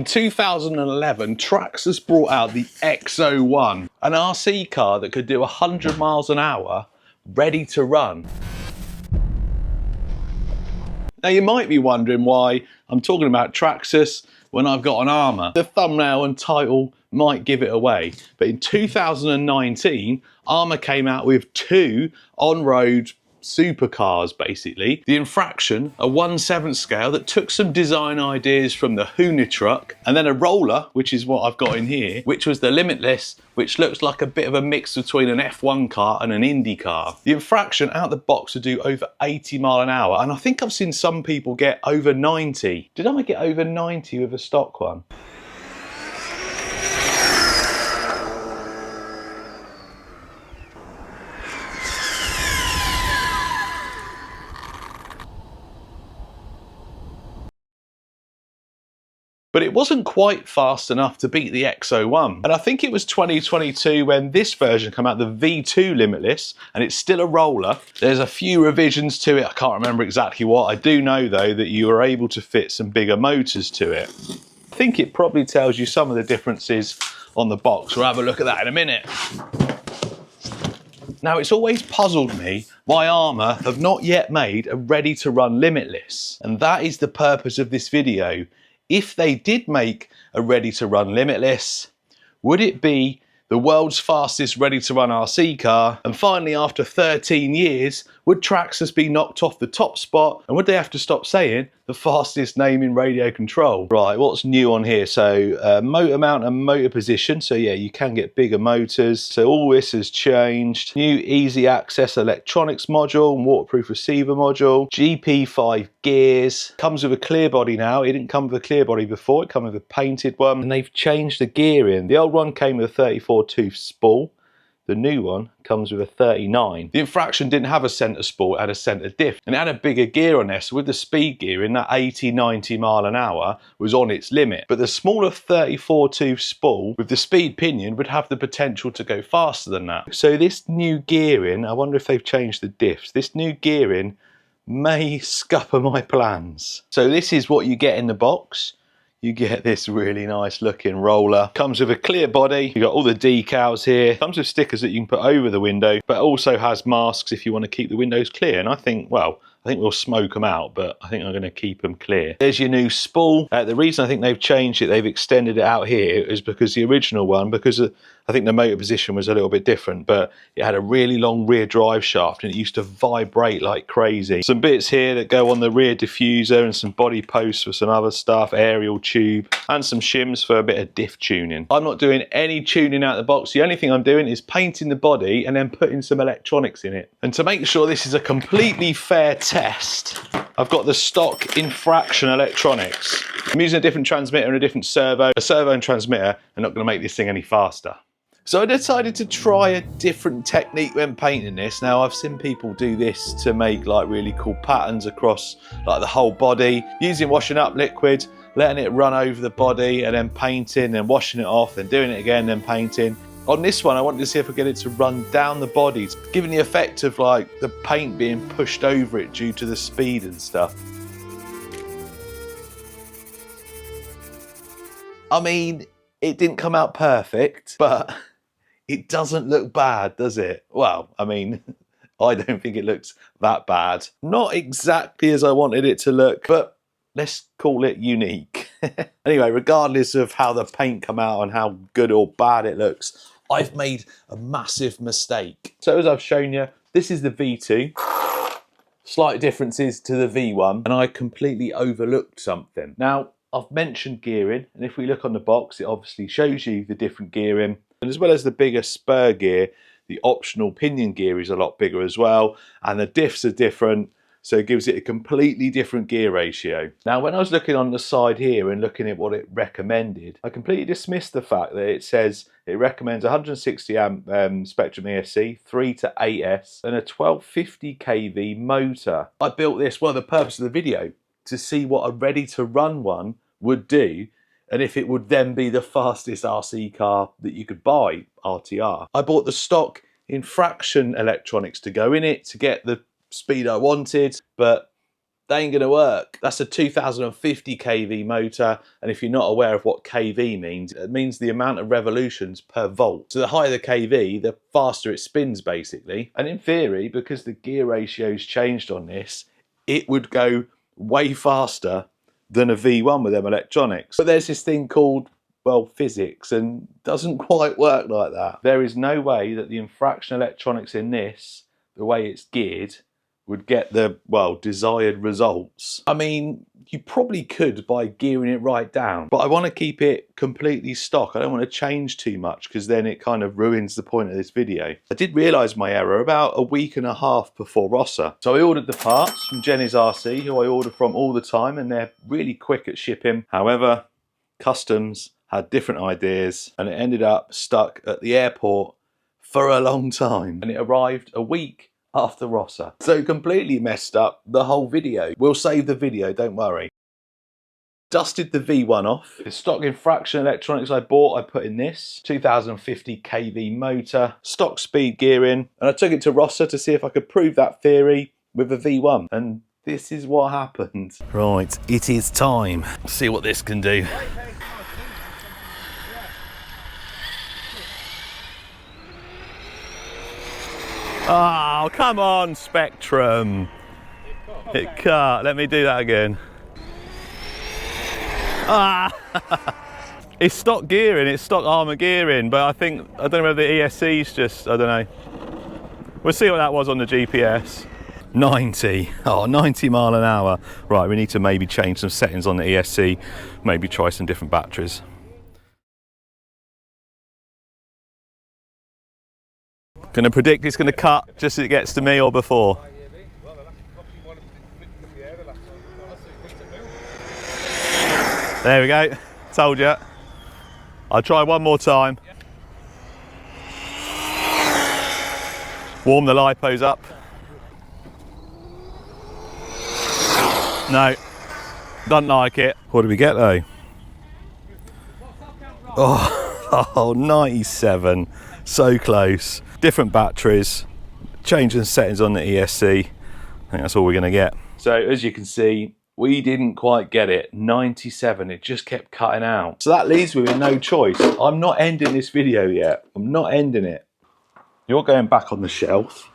In 2011, Traxxas brought out the XO-1, an RC car that could do 100 miles an hour, ready to run. Now you might be wondering why I'm talking about Traxxas when I've got an Arrma. The thumbnail and title might give it away, but in 2019, Arrma came out with two on-road supercars basically. The Infraction, a 1/7 scale that took some design ideas from the Hoonah truck, and then a roller, which is what I've got in here, which was the Limitless, which looks like a bit of a mix between an F1 car and an Indy car. The Infraction out the box would do over 80 mile an hour, and I think I've seen some people get over 90. Did I get over 90 with a stock one? But it wasn't quite fast enough to beat the XO-1. And I think it was 2022 when this version came out, the V2 Limitless, and it's still a roller. There's a few revisions to it, I can't remember exactly what. I do know though that you were able to fit some bigger motors to it. I think it probably tells you some of the differences on the box. We'll have a look at that in a minute. Now, it's always puzzled me why Arrma have not yet made a ready-to-run Limitless. And that is the purpose of this video. If they did make a ready-to-run Limitless, would it be the world's fastest ready-to-run RC car? And finally, after 13 years, would Traxxas be knocked off the top spot? And would they have to stop saying the fastest name in radio control? Right, what's new on here? So motor mount and motor position. So yeah, you can get bigger motors. So all this has changed. New easy access electronics module and waterproof receiver module. GP5 gears. Comes with a clear body now. It didn't come with a clear body before. It came with a painted one. And they've changed the gearing. The old one came with a 34 tooth spool. The new one comes with a 39. The Infraction didn't have a centre spool, it had a centre diff. And it had a bigger gear on there, so with the speed gearing, that 80, 90 mile an hour was on its limit. But the smaller 34 tooth spool with the speed pinion would have the potential to go faster than that. So this new gearing, I wonder if they've changed the diffs. This new gearing may scupper my plans. So this is what you get in the box. You get this really nice looking roller. Comes with a clear body. You got all the decals here. Comes with stickers that you can put over the window, but also has masks if you want to keep the windows clear. And I think, well, I think we'll smoke them out, but I think I'm going to keep them clear. There's your new spool. The reason I think they've changed it, they've extended it out here, is because the original one, because I think the motor position was a little bit different, but it had a really long rear drive shaft and it used to vibrate like crazy. Some bits here that go on the rear diffuser and some body posts for some other stuff, aerial tube, and some shims for a bit of diff tuning. I'm not doing any tuning out of the box. The only thing I'm doing is painting the body and then putting some electronics in it. And to make sure this is a completely fair test, I've got the stock Infraction electronics. I'm using a different transmitter and a different servo. A servo and transmitter are not going to make this thing any faster. So I decided to try a different technique when painting this. Now I've seen people do this to make like really cool patterns across like the whole body, using washing up liquid, letting it run over the body and then painting and washing it off, then doing it again, then painting. On this one, I wanted to see if I could get it to run down the body, giving the effect of like the paint being pushed over it due to the speed and stuff. I mean, it didn't come out perfect, but it doesn't look bad, does it? Well, I mean, I don't think it looks that bad. Not exactly as I wanted it to look, but let's call it unique. Anyway, regardless of how the paint come out and how good or bad it looks, I've made a massive mistake. So as I've shown you, this is the V2. Slight differences to the V1, and I completely overlooked something. Now, I've mentioned gearing, and if we look on the box, it obviously shows you the different gearing. And as well as the bigger spur gear, the optional pinion gear is a lot bigger as well, and the diffs are different, so it gives it a completely different gear ratio. Now, when I was looking on the side here and looking at what it recommended, I completely dismissed the fact that it says it recommends 160 amp Spectrum ESC, 3 to 8S, and a 1250 kV motor. I built this, well, the purpose of the video, to see what a ready-to-run one would do, and if it would then be the fastest RC car that you could buy, RTR. I bought the stock Infraction electronics to go in it to get the speed I wanted, but they ain't gonna work. That's a 2050 kV motor, and if you're not aware of what kV means, it means the amount of revolutions per volt. So the higher the kV, the faster it spins basically. And in theory, because the gear ratio's changed on this, it would go way faster than a V1 with them electronics. But there's this thing called, well, physics, and doesn't quite work like that. There is no way that the infraction electronics in this, the way it's geared, would get the, well, desired results. I mean, you probably could by gearing it right down, but I want to keep it completely stock. I don't want to change too much because then it kind of ruins the point of this video. I did realise my error about a week and a half before Rossa. So I ordered the parts from Jenny's RC, who I order from all the time, and they're really quick at shipping. However, customs had different ideas and it ended up stuck at the airport for a long time, and it arrived a week after Rossa. So completely messed up the whole video. We'll save the video, don't worry. Dusted the V1 off. The stock infraction electronics I bought, I put in this 2050 kV motor, stock speed gearing, and I took it to Rossa to see if I could prove that theory with a V1. And this is what happened. Right, it is time. Let's see what this can do. Oh, come on, Spectrum. It can't. Let me do that again. Ah! It's stock gearing, it's stock Arrma gearing, but I don't know whether the ESC's just, I don't know. We'll see what that was on the GPS. 90. Oh, 90 mile an hour. Right, we need to maybe change some settings on the ESC, maybe try some different batteries. Gonna predict it's gonna cut just as it gets to me or before. There we go, told you. I'll try one more time. Warm the lipos up. No, don't like it. What did we get though? Oh, 97, so close. Different batteries, changing settings on the ESC. I think that's all we're gonna get. So as you can see, we didn't quite get it. 97, it just kept cutting out. So that leaves me with no choice. I'm not ending this video yet. I'm not ending it. You're going back on the shelf.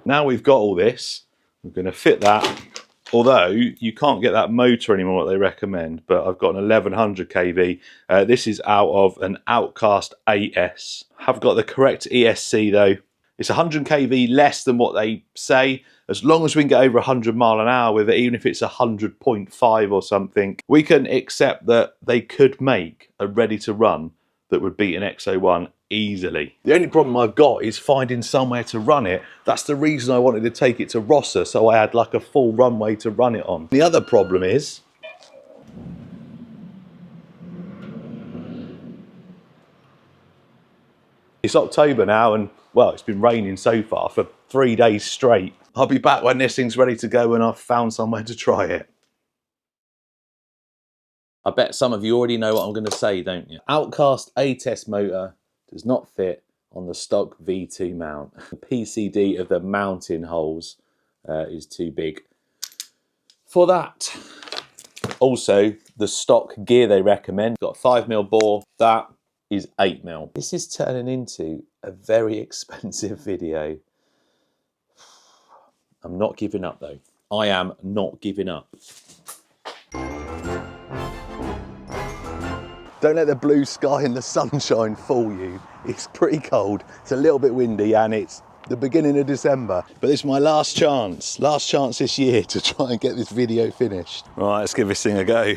Now we've got all this, we're gonna fit that. Although you can't get that motor anymore that they recommend, but I've got an 1100 kV. This is out of an Outcast 8S. Have got the correct ESC though. It's 100 kV less than what they say. As long as we can get over 100 mile an hour with it, even if it's 100.5 or something, we can accept that they could make a ready to run that would beat an XO-1 easily. The only problem I've got is finding somewhere to run it. That's the reason I wanted to take it to Rossa, so I had like a full runway to run it on. The other problem is, it's October now and, well, it's been raining so far for 3 days straight. I'll be back when this thing's ready to go and I've found somewhere to try it. I bet some of you already know what I'm going to say, don't you? Outcast 8S motor does not fit on the stock V2 mount. The PCD of the mounting holes is too big for that. Also, the stock gear they recommend, got a 5mm bore, that is 8mm. This is turning into a very expensive video. I'm not giving up though. I am not giving up. Don't let the blue sky and the sunshine fool you. It's pretty cold, it's a little bit windy, and it's the beginning of December. But this is my last chance this year to try and get this video finished. Right, let's give this thing a go.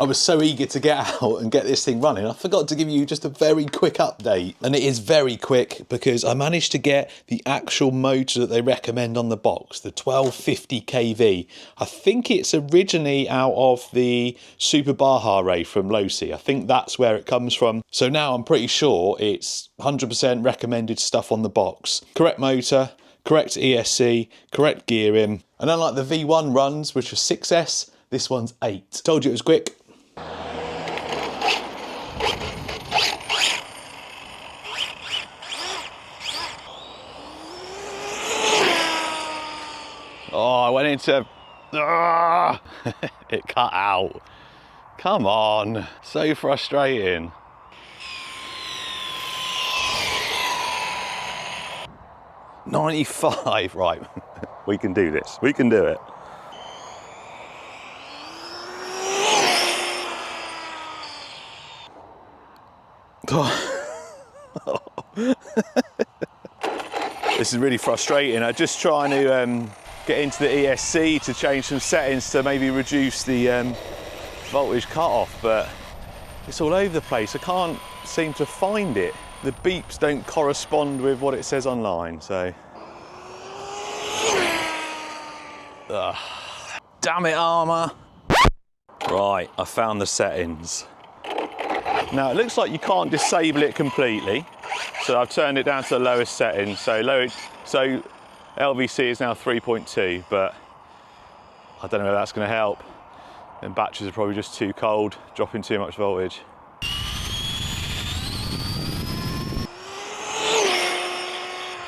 I was so eager to get out and get this thing running, I forgot to give you just a very quick update. And it is very quick because I managed to get the actual motor that they recommend on the box, the 1250 kV. I think it's originally out of the Super Baja Ray from Losi. I think that's where it comes from. So now I'm pretty sure it's 100% recommended stuff on the box. Correct motor, correct ESC, correct gearing. And unlike the V1 runs, which are 6S, this one's 8. Told you it was quick. Oh, I went into... It cut out. Come on, so frustrating. $95, right, we can do this, we can do it. This is really frustrating. I'm just trying to get into the ESC to change some settings to maybe reduce the voltage cut-off, but it's all over the place. I can't seem to find it. The beeps don't correspond with what it says online, so. Ugh. Damn it, Arrma. Right, I found the settings. Now it looks like you can't disable it completely, so I've turned it down to the lowest setting. So LVC is now 3.2, but I don't know if that's going to help. And batteries are probably just too cold, dropping too much voltage.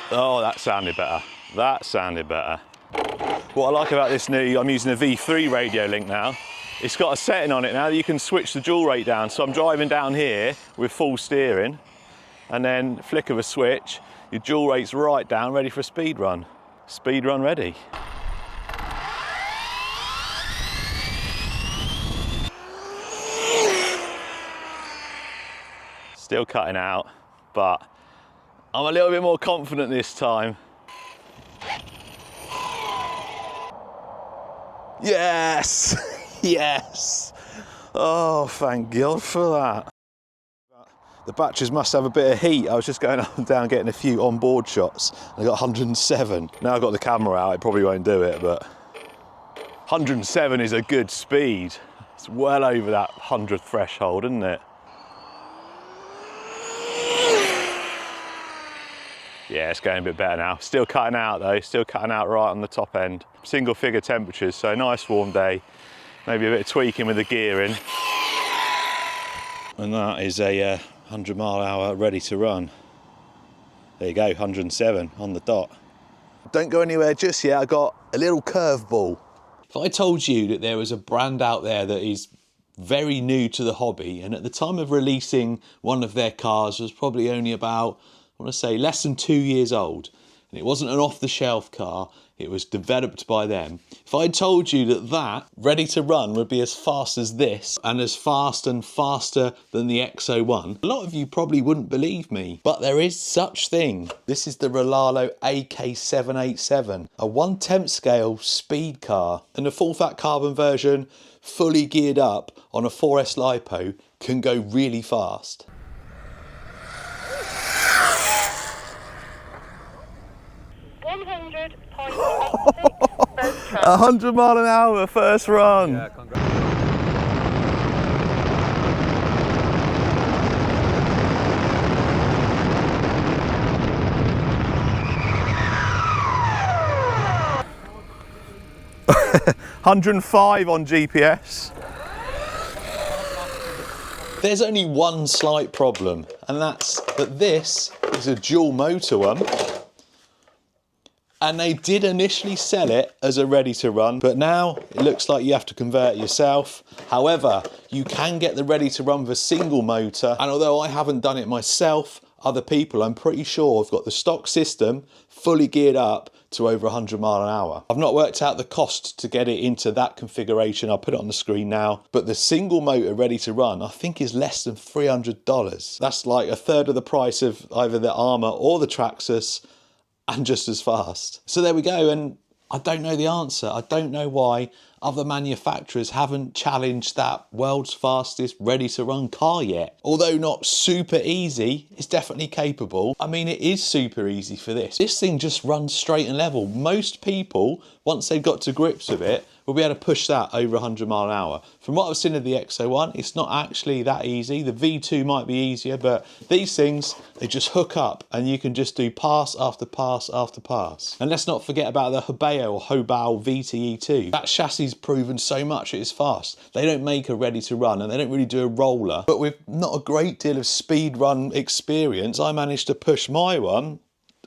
Oh, that sounded better. That sounded better. What I like about this new, I'm using a V3 radio link now. It's got a setting on it now that you can switch the dual rate down. So I'm driving down here with full steering, and then flick of a switch, your dual rate's right down, ready for a speed run. Speed run ready. Still cutting out, but I'm a little bit more confident this time. Yes, yes. Oh, thank God for that. The batteries must have a bit of heat. I was just going up and down getting a few onboard shots. I got 107. Now I've got the camera out, it probably won't do it, but 107 is a good speed. It's well over that 100th threshold, isn't it? Yeah, it's going a bit better now. Still cutting out though, still cutting out right on the top end. Single figure temperatures, so nice warm day. Maybe a bit of tweaking with the gearing. And that is a 100-mile-an-hour ready to run. There you go, 107 on the dot. Don't go anywhere just yet, I got a little curveball. If I told you that there was a brand out there that is very new to the hobby, and at the time of releasing one of their cars was probably only about, I want to say, less than 2 years old, and it wasn't an off-the-shelf car, it was developed by them. If I told you that that, ready to run, would be as fast as this, and as fast and faster than the XO-1, a lot of you probably wouldn't believe me, but there is such thing. This is the Rolalo AK787, a 1/10 scale speed car, and the full fat carbon version, fully geared up on a 4S LiPo, can go really fast. 100 mile an hour first run. Yeah, congrats. $105 on GPS. There's only one slight problem, and that's that this is a dual motor one. And they did initially sell it as a ready to run, but now it looks like you have to convert it yourself. However, you can get the ready to run with a single motor. And although I haven't done it myself, other people, I'm pretty sure, have got the stock system fully geared up to over 100 mile an hour. I've not worked out the cost to get it into that configuration. I'll put it on the screen now. But the single motor ready to run, I think, is less than $300. That's like a third of the price of either the Arrma or the Traxxas, and just as fast. So there we go, and I don't know the answer. I don't know why other manufacturers haven't challenged that world's fastest ready to run car yet. Although not super easy, it's definitely capable. I mean, it is super easy for this. This thing just runs straight and level. Most people, once they've got to grips with it, will be able to push that over 100 mile an hour. From what I've seen of the XO-1, it's not actually that easy. The V2 might be easier, but these things, they just hook up and you can just do pass after pass after pass. And let's not forget about the Hobao or Hobao VTE2. That chassis is proven so much it is fast. They don't make a ready to run and they don't really do a roller, but with not a great deal of speed run experience, I managed to push my one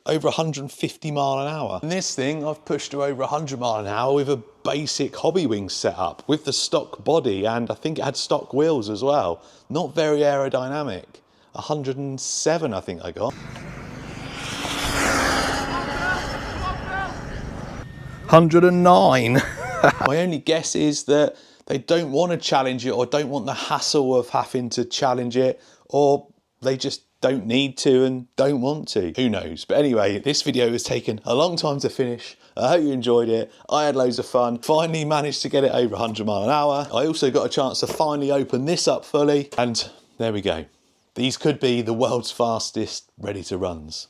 over 150 mile an hour. And this thing, I've pushed to over 100 mile an hour with a basic hobby wing setup with the stock body, and I think it had stock wheels as well. Not very aerodynamic. 107 I think I got. 109. My only guess is that they don't want to challenge it, or don't want the hassle of having to challenge it, or they just don't need to and don't want to. Who knows? But anyway, this video has taken a long time to finish. I hope you enjoyed it. I had loads of fun. Finally managed to get it over 100 mile an hour. I also got a chance to finally open this up fully, and there we go. These could be the world's fastest ready to runs.